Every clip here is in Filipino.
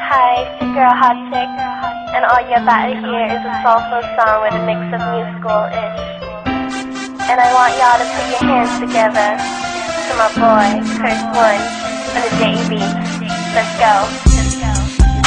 Hi, it's your girl Hot Chick, and all you're about to hear is a soulful song with a mix of musical-ish. And I want y'all to put your hands together to my boy, Kurt One, on the JB. Let's go.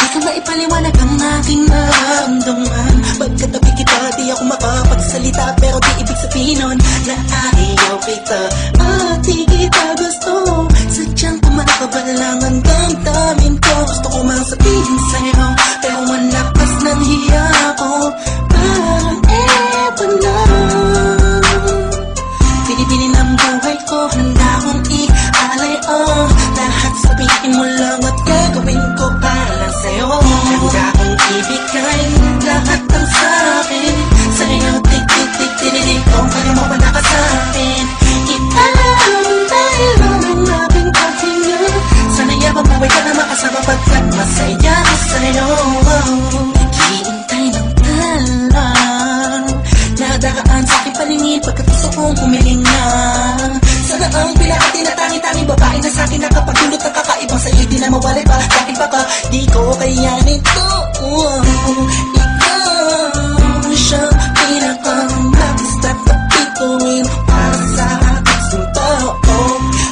Di ka maipaliwanag ang aking nararamdaman. Pagkatabi kita, di ako makapagsalita, pero di ibig sabihin nun na ayaw kita at di kita gusto. Sadyang kumakabalang ang damdamin ko. Gusto ko mang sabihin sa'yo, pero malakas ng hiya ko. Parang ewan na, pinipili ng buhay ko, handa akong i-alay. Lahat sabihin mo lang at gagawin ko para lang sa'yo. Handa akong ibigay lahat ng sa'kin sa'yo. Tik-tik-tik-tik-tik, kung kaya mo pa naka sa'kin. Italang dahil ang aking paghinga. Sana yabang buhay ka na makasama pagkat masaya ko sa'yo. Naghihintay ng talang nadakaan sa aking paningin pagkat gusto kong humiling na. Sana ang pinakati na tangi-tangi babae na sa'kin nakapagdulot ng kakaibang sa'yo di na mawalay pa. Dahil baka di ko kayanin to. Ikaw siya pinaka-mag-start na pituin para sa ating sunto.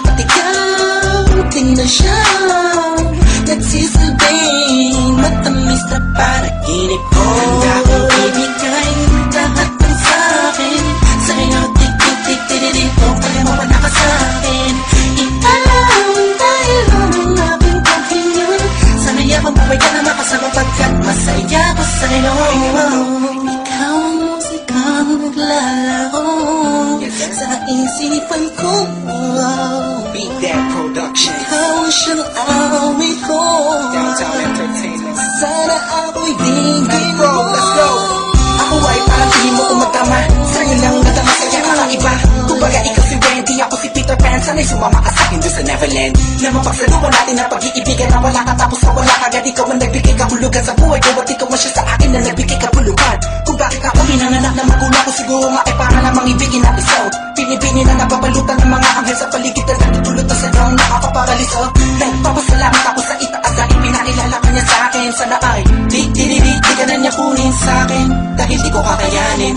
At ikaw din na siya nagsisilbing matamis na panaginip ko. Handa kong ibigay lahat ng sa'kin sa'yo. Tik-tik-tik-tik-tik, kung kaya mo pa naka sa'kin. Ikaw dahil ang aking paghinga. Sana yabang buhay ka na makasama pagkat masaya ko sa'yo. Ikaw ang musikang naglalaro sa isipan ko. Beat That Production. Ikaw ang siyang awit ko. Downtown Entertainment. Sana ako'y dinggin mo. Let's go. Ako ay parang tingin mo umatama. Sa'yo lang natama kaya kakaiba. Kumbaga ikaw si Wendy, ako si Peter Pan. Sana'y sumama ka sa'kin doon sa Neverland. Na mapagsaluhan natin ang pag-iibigan na wala ka tapos na wala kagad. Ikaw ang nagbigay kahulugan sa buhay ko at ikaw ang siya sa akin na nagbigay kahulugan. Kung bakit ako pinanganak na magulang ko siguro nga ay para namang ibigin na isaw. Pinipini na nababalutan ng mga anghel sa paligid na natutulot na sa daong nakakaparaliso. Nagpapasalamat ako sa itaas dahil pinakilala ka niya sa akin. Sana ay di ka na niya kunin sa akin dahil di ko kakayanin.